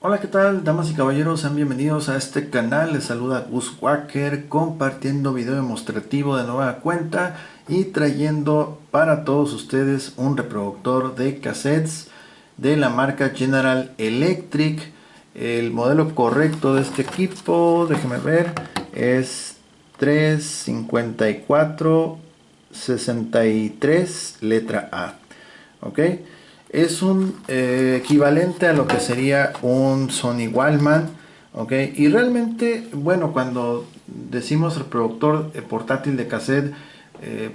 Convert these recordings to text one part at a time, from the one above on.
Hola, ¿qué tal, damas y caballeros? Sean bienvenidos a este canal. Les saluda Gus Walker, compartiendo video demostrativo de nueva cuenta y trayendo para todos ustedes un reproductor de cassettes de la marca General Electric. El modelo correcto de este equipo, déjenme ver, es 35463 letra A. ¿Ok? Es un equivalente a lo que sería un Sony Walkman. ¿Ok? Y realmente, bueno, cuando decimos reproductor portátil de cassette,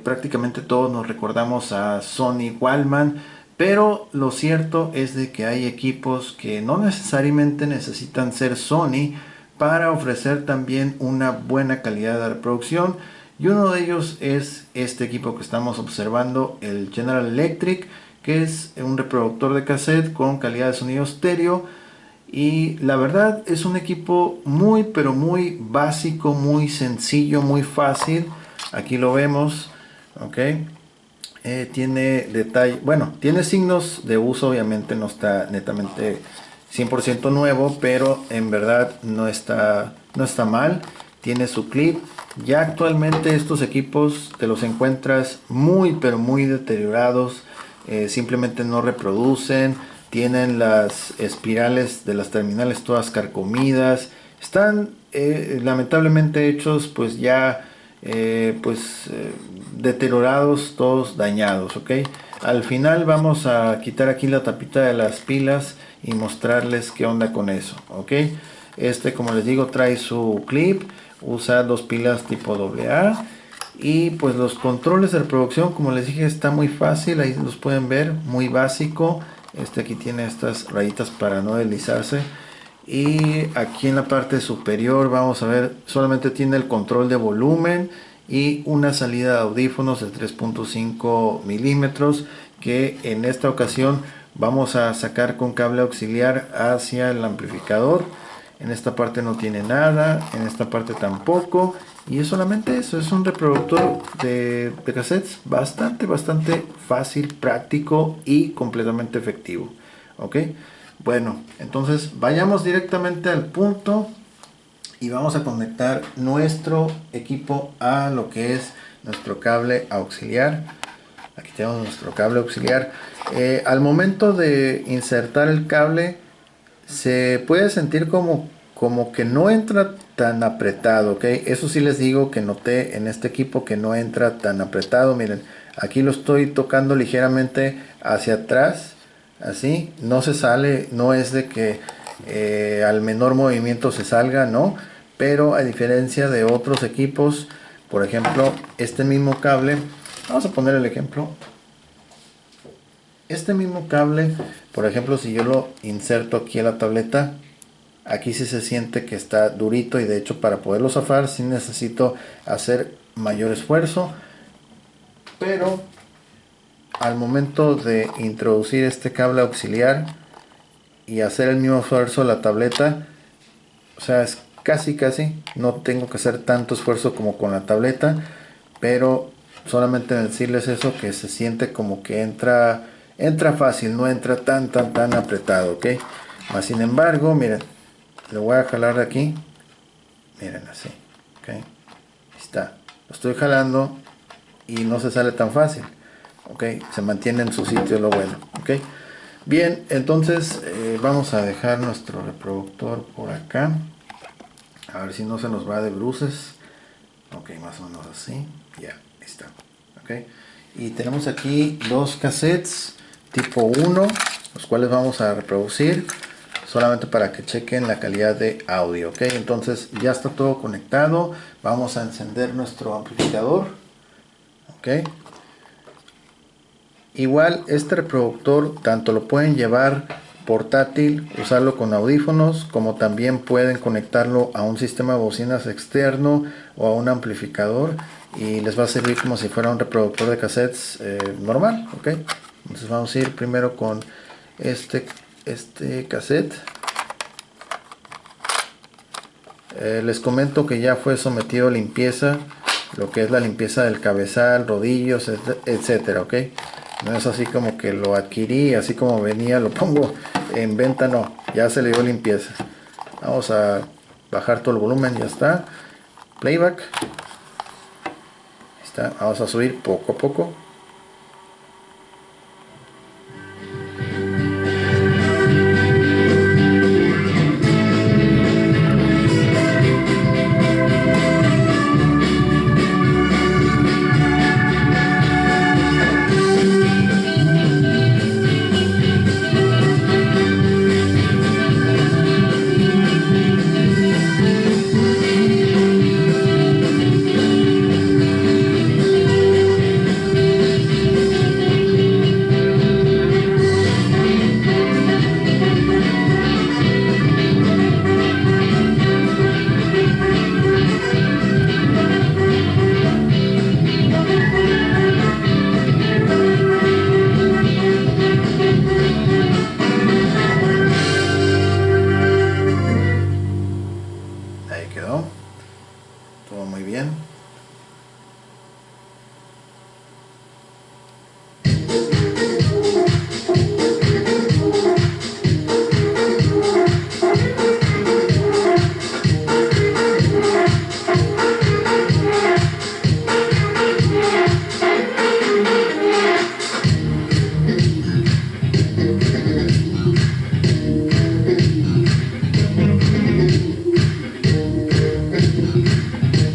prácticamente todos nos recordamos a Sony Walkman. Pero lo cierto es de que hay equipos que no necesariamente necesitan ser Sony para ofrecer también una buena calidad de reproducción. Y uno de ellos es este equipo que estamos observando, el General Electric, que es un reproductor de cassette con calidad de sonido estéreo. Y la verdad es un equipo muy pero muy básico, muy sencillo, muy fácil. Aquí lo vemos, ok. Tiene detalle, bueno, tiene signos de uso, obviamente no está netamente 100% nuevo, pero en verdad no está mal. Tiene su clip. Ya actualmente estos equipos te los encuentras muy pero muy deteriorados, simplemente no reproducen, tienen las espirales de las terminales todas carcomidas, están lamentablemente hechos pues ya deteriorados, todos dañados. Ok, al final vamos a quitar aquí la tapita de las pilas y mostrarles qué onda con eso. Ok, este, como les digo, trae su clip, usa dos pilas tipo AA. Y pues los controles de reproducción, como les dije, está muy fácil, ahí los pueden ver, muy básico. Este aquí tiene estas rayitas para no deslizarse. Y aquí en la parte superior vamos a ver, solamente tiene el control de volumen y una salida de audífonos de 3.5 milímetros, que en esta ocasión vamos a sacar con cable auxiliar hacia el amplificador. En esta parte no tiene nada, en esta parte tampoco, y es solamente eso. Es un reproductor de cassettes bastante fácil, práctico y completamente efectivo. Ok, bueno, entonces vayamos directamente al punto y vamos a conectar nuestro equipo a lo que es nuestro cable auxiliar. Aquí tenemos nuestro cable auxiliar. Al momento de insertar el cable, se puede sentir como que no entra tan apretado, ¿ok? Eso sí les digo que noté en este equipo que no entra tan apretado. Miren, aquí lo estoy tocando ligeramente hacia atrás, así, no se sale, no es de que al menor movimiento se salga, no, pero a diferencia de otros equipos, por ejemplo, este mismo cable, vamos a poner el ejemplo. Este mismo cable, por ejemplo, si yo lo inserto aquí a la tableta, aquí sí se siente que está durito, y de hecho para poderlo zafar sí necesito hacer mayor esfuerzo. Pero al momento de introducir este cable auxiliar y hacer el mismo esfuerzo a la tableta, o sea, es casi no tengo que hacer tanto esfuerzo como con la tableta, pero solamente decirles eso, que se siente como que entra fácil, no entra tan apretado. Ok, más sin embargo, miren, le voy a jalar de aquí, miren, así. Ok, ahí está, lo estoy jalando y no se sale tan fácil. Ok, se mantiene en su sitio, lo bueno. Ok, bien, entonces vamos a dejar nuestro reproductor por acá, a ver si no se nos va de bruces. Ok, más o menos así. Ya, está. Ok, y tenemos aquí dos cassettes tipo 1, los cuales vamos a reproducir solamente para que chequen la calidad de audio. Ok, entonces ya está todo conectado. Vamos a encender nuestro amplificador. Ok, igual este reproductor tanto lo pueden llevar portátil, usarlo con audífonos, como también pueden conectarlo a un sistema de bocinas externo o a un amplificador, y les va a servir como si fuera un reproductor de cassettes normal. Ok, entonces vamos a ir primero con este cassette. Les comento que ya fue sometido a limpieza, lo que es la limpieza del cabezal, rodillos, etcétera. Ok, no es así como que lo adquirí así como venía, lo pongo en venta, no. Ya se le dio limpieza. Vamos a bajar todo el volumen, ya está. Playback. Ahí está. Vamos a subir poco a poco. Ahí quedó. Todo muy bien.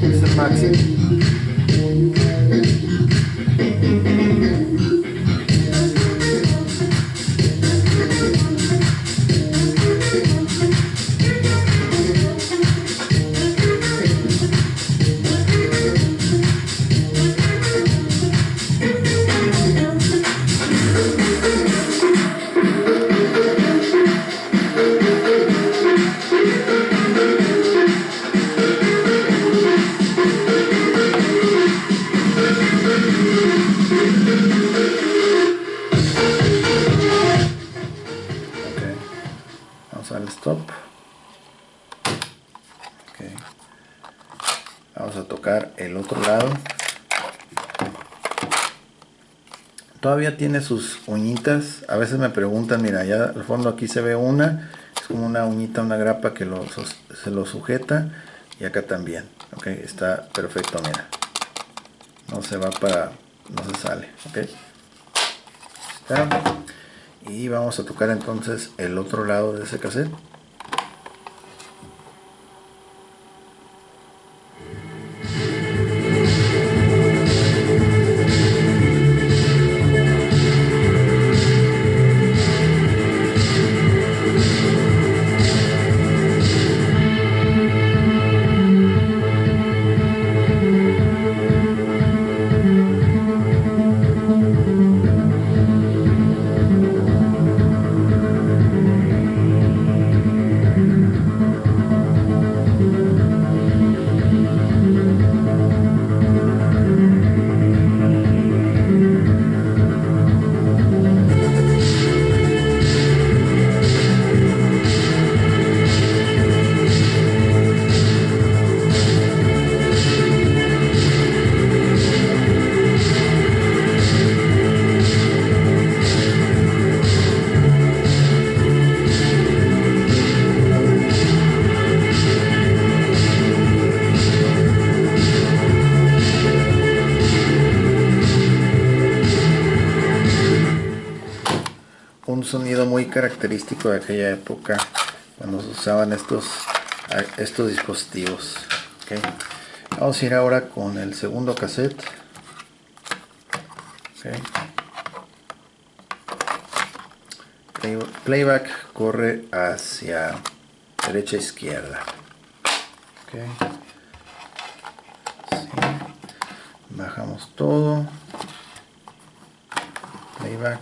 Es el máximo. Vamos al stop. Okay. Vamos a tocar el otro lado. Todavía tiene sus uñitas. A veces me preguntan, mira, ya al fondo aquí se ve una. Es como una uñita, una grapa que se lo sujeta. Y acá también. Ok, está perfecto, mira. No se va no se sale. Ok. Está. Y vamos a tocar entonces el otro lado de ese cassette. Un sonido muy característico de aquella época cuando se usaban estos dispositivos. Okay. Vamos a ir ahora con el segundo cassette. Okay. Playback corre hacia derecha e izquierda. Okay. Sí. Bajamos todo. Playback.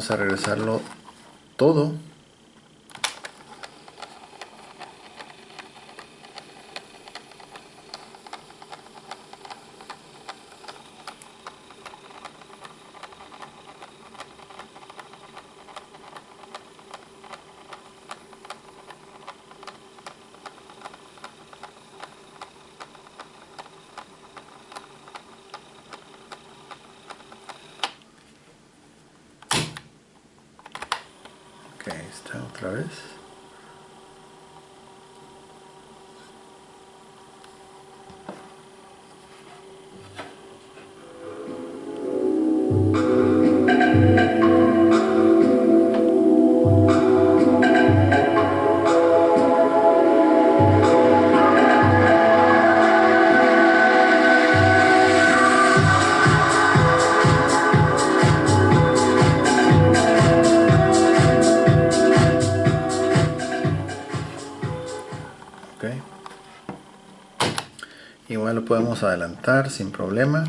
vamos a regresarlo todo. Ok, ahí está otra vez. Ok. Igual lo podemos adelantar sin problema.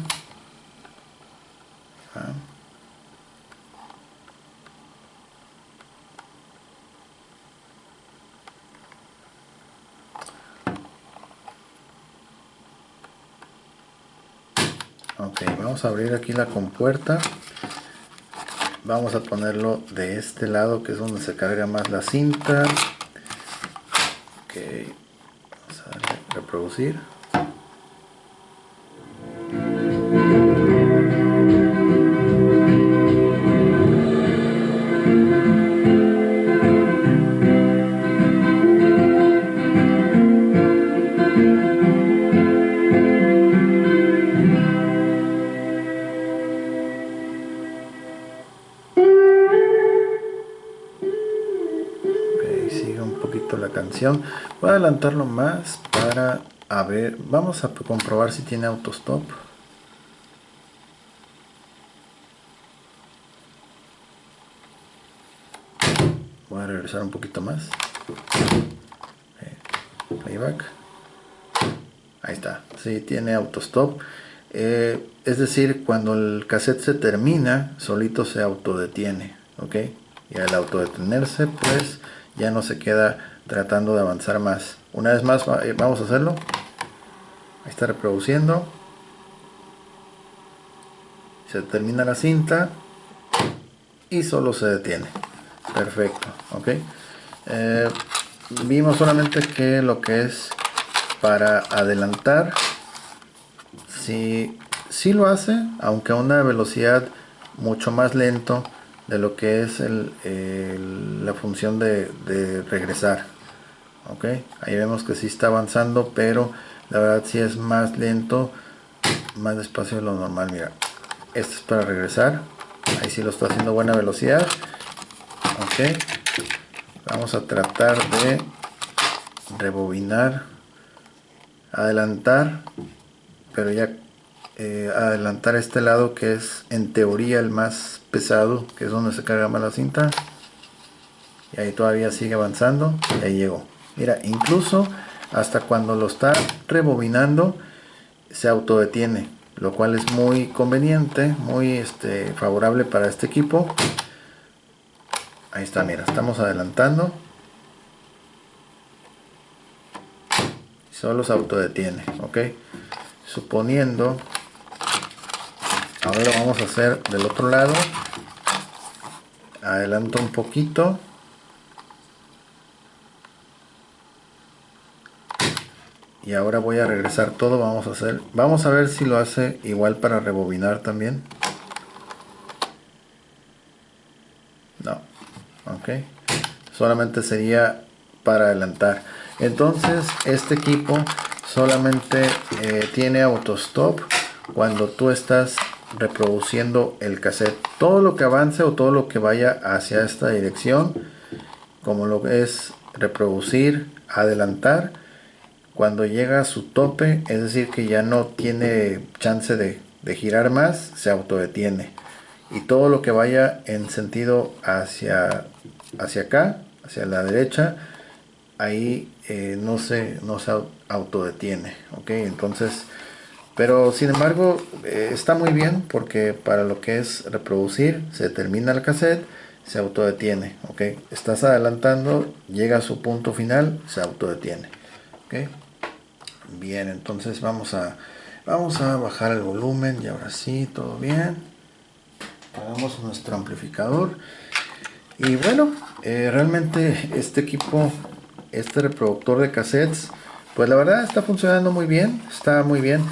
Ah. Ok, vamos a abrir aquí la compuerta. Vamos a ponerlo de este lado, que es donde se carga más la cinta. Ok, vamos a darle a reproducir. Sigue un poquito la canción. Voy a adelantarlo más para ver. Vamos a comprobar si tiene autostop. Voy a regresar un poquito más. Playback. Ahí está. Sí, tiene autostop. Es decir, cuando el cassette se termina, solito se autodetiene. ¿Ok? Y al autodetenerse, pues ya no se queda tratando de avanzar más. Una vez más, vamos a hacerlo. Ahí está reproduciendo. Se termina la cinta y solo se detiene. Perfecto. Ok. Vimos solamente que lo que es para adelantar, sí lo hace, aunque a una velocidad mucho más lento de lo que es la función de regresar. Ok, ahí vemos que sí está avanzando, pero la verdad sí es más lento, más despacio de lo normal. Mira, esto es para regresar, ahí sí lo está haciendo a buena velocidad. Ok, vamos a tratar de rebobinar, adelantar, pero ya adelantar este lado que es en teoría el más pesado, que es donde se carga más la cinta. Y ahí todavía sigue avanzando y ahí llegó. Mira, incluso hasta cuando lo está rebobinando se autodetiene, lo cual es muy conveniente, muy favorable para este equipo. Ahí está, mira, estamos adelantando. Solo se autodetiene, ok. Suponiendo, ahora lo vamos a hacer del otro lado. Adelanto un poquito. Y ahora voy a regresar todo. Vamos a ver si lo hace igual para rebobinar también. No, ok, solamente sería para adelantar. Entonces este equipo solamente tiene autostop cuando tú estás reproduciendo el cassette. Todo lo que avance o todo lo que vaya hacia esta dirección, como lo es reproducir, adelantar, cuando llega a su tope, es decir que ya no tiene chance de girar más, se autodetiene. Y todo lo que vaya en sentido hacia acá, hacia la derecha, ahí no se autodetiene. ¿Ok? Entonces, pero sin embargo está muy bien porque para lo que es reproducir, se termina el cassette se autodetiene, ok. Estás adelantando, llega a su punto final, se autodetiene, ok. Bien, entonces vamos a bajar el volumen y ahora sí, todo bien. Apagamos nuestro amplificador. Y bueno, realmente este equipo, este reproductor de cassettes, pues la verdad está funcionando muy bien, está muy bien.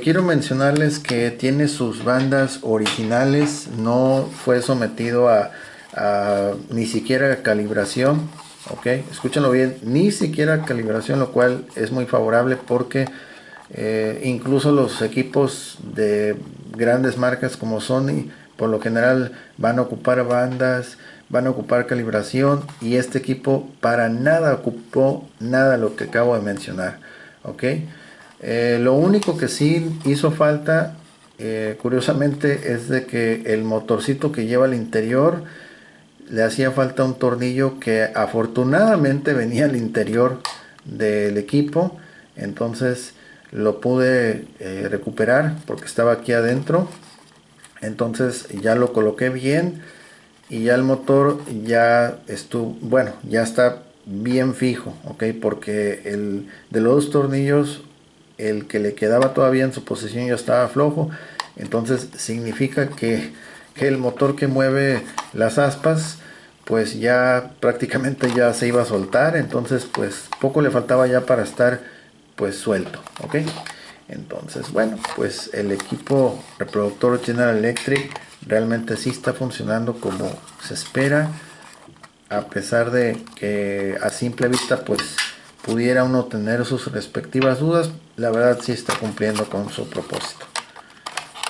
Quiero mencionarles que tiene sus bandas originales, no fue sometido a ni siquiera calibración, ok, escúchenlo bien, ni siquiera calibración, lo cual es muy favorable porque incluso los equipos de grandes marcas como Sony por lo general van a ocupar bandas, van a ocupar calibración, y este equipo para nada ocupó nada de lo que acabo de mencionar, ok. Lo único que sí hizo falta, curiosamente, es de que el motorcito que lleva al interior le hacía falta un tornillo que afortunadamente venía al interior del equipo, entonces lo pude recuperar porque estaba aquí adentro. Entonces ya lo coloqué bien y ya el motor ya estuvo, bueno, ya está bien fijo, ok, porque el de los dos tornillos, el que le quedaba todavía en su posición ya estaba flojo. Entonces significa que el motor que mueve las aspas pues ya prácticamente ya se iba a soltar, entonces pues poco le faltaba ya para estar pues suelto, ok. Entonces bueno, pues el equipo reproductor General Electric realmente sí está funcionando como se espera, a pesar de que a simple vista pues pudiera uno tener sus respectivas dudas. La verdad sí está cumpliendo con su propósito.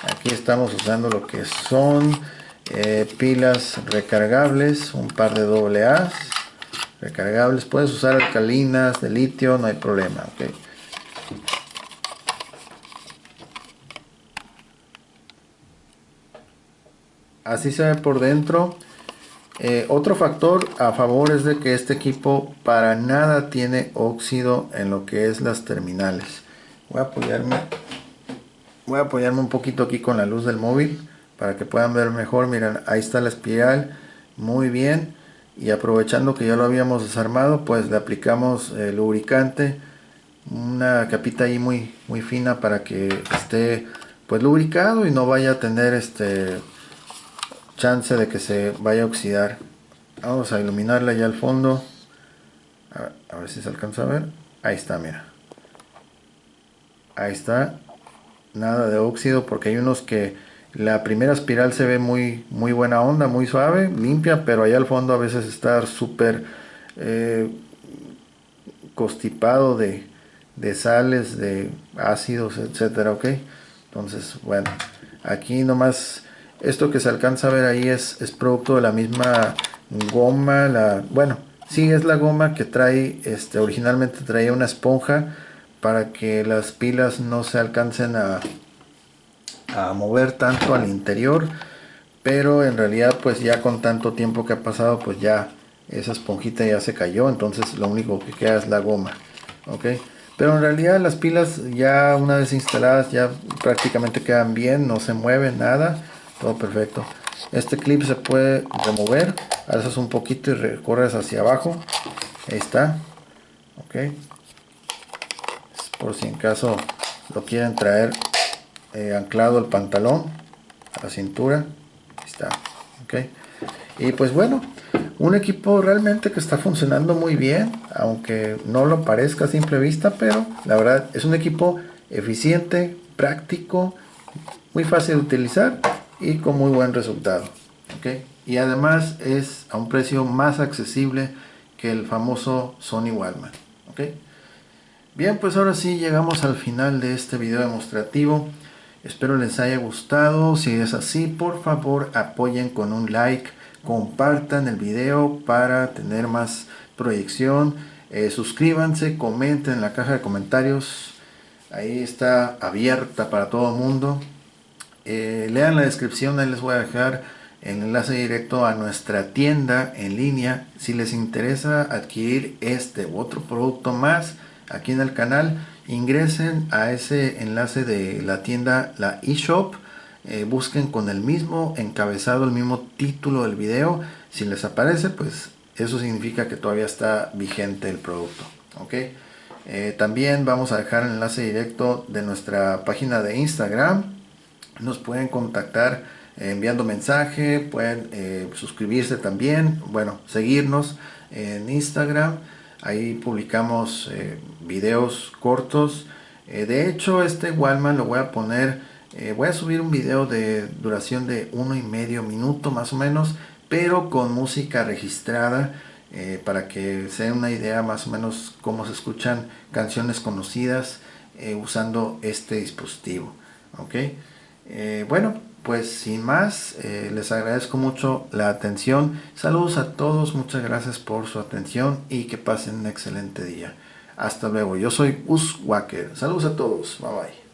Aquí estamos usando lo que son pilas recargables, un par de AA recargables. Puedes usar alcalinas de litio, no hay problema, ok. Así se ve por dentro. Otro factor a favor es de que este equipo para nada tiene óxido en lo que es las terminales. Voy a apoyarme un poquito aquí con la luz del móvil para que puedan ver mejor. Miren, ahí está la espiral, muy bien. Y aprovechando que ya lo habíamos desarmado, pues le aplicamos lubricante, una capita ahí muy fina para que esté pues lubricado y no vaya a tener chance de que se vaya a oxidar. Vamos a iluminarla ya al fondo, a ver si se alcanza a ver. Ahí está, mira, ahí está, nada de óxido, porque hay unos que la primera espiral se ve muy buena onda, muy suave, limpia, pero allá al fondo a veces está súper constipado de sales, de ácidos, etcétera, ok. Entonces bueno, aquí nomás esto que se alcanza a ver ahí es producto de la misma goma, bueno, sí es la goma que trae, originalmente traía una esponja para que las pilas no se alcancen a mover tanto al interior, pero en realidad pues ya con tanto tiempo que ha pasado pues ya esa esponjita ya se cayó, entonces lo único que queda es la goma, ok. Pero en realidad las pilas ya una vez instaladas ya prácticamente quedan bien, no se mueve nada, todo perfecto. Este clip se puede remover, alzas un poquito y recorres hacia abajo, ahí está, ok. Por si en caso lo quieren traer anclado el pantalón a la cintura, ahí está, ok. Y pues bueno, un equipo realmente que está funcionando muy bien, aunque no lo parezca a simple vista, pero la verdad es un equipo eficiente, práctico, muy fácil de utilizar y con muy buen resultado, ok. Y además es a un precio más accesible que el famoso Sony Walkman, ok. Bien, pues ahora sí llegamos al final de este video demostrativo. Espero les haya gustado. Si es así, por favor apoyen con un like, compartan el video para tener más proyección. Suscríbanse, comenten en la caja de comentarios. Ahí está abierta para todo el mundo. Lean la descripción, ahí les voy a dejar el enlace directo a nuestra tienda en línea. Si les interesa adquirir este u otro producto más aquí en el canal, ingresen a ese enlace de la tienda, la eShop, busquen con el mismo encabezado, el mismo título del video. Si les aparece, pues eso significa que todavía está vigente el producto, ¿ok? También vamos a dejar el enlace directo de nuestra página de Instagram. Nos pueden contactar enviando mensaje, pueden suscribirse también, bueno, seguirnos en Instagram. Ahí publicamos videos cortos. De hecho, este Walkman lo voy a poner, voy a subir un video de duración de 1,5 minutos más o menos, pero con música registrada, para que se den una idea más o menos cómo se escuchan canciones conocidas usando este dispositivo, ¿ok? Bueno, pues sin más, les agradezco mucho la atención. Saludos a todos, muchas gracias por su atención y que pasen un excelente día. Hasta luego, yo soy Gus Walker. Saludos a todos, bye bye.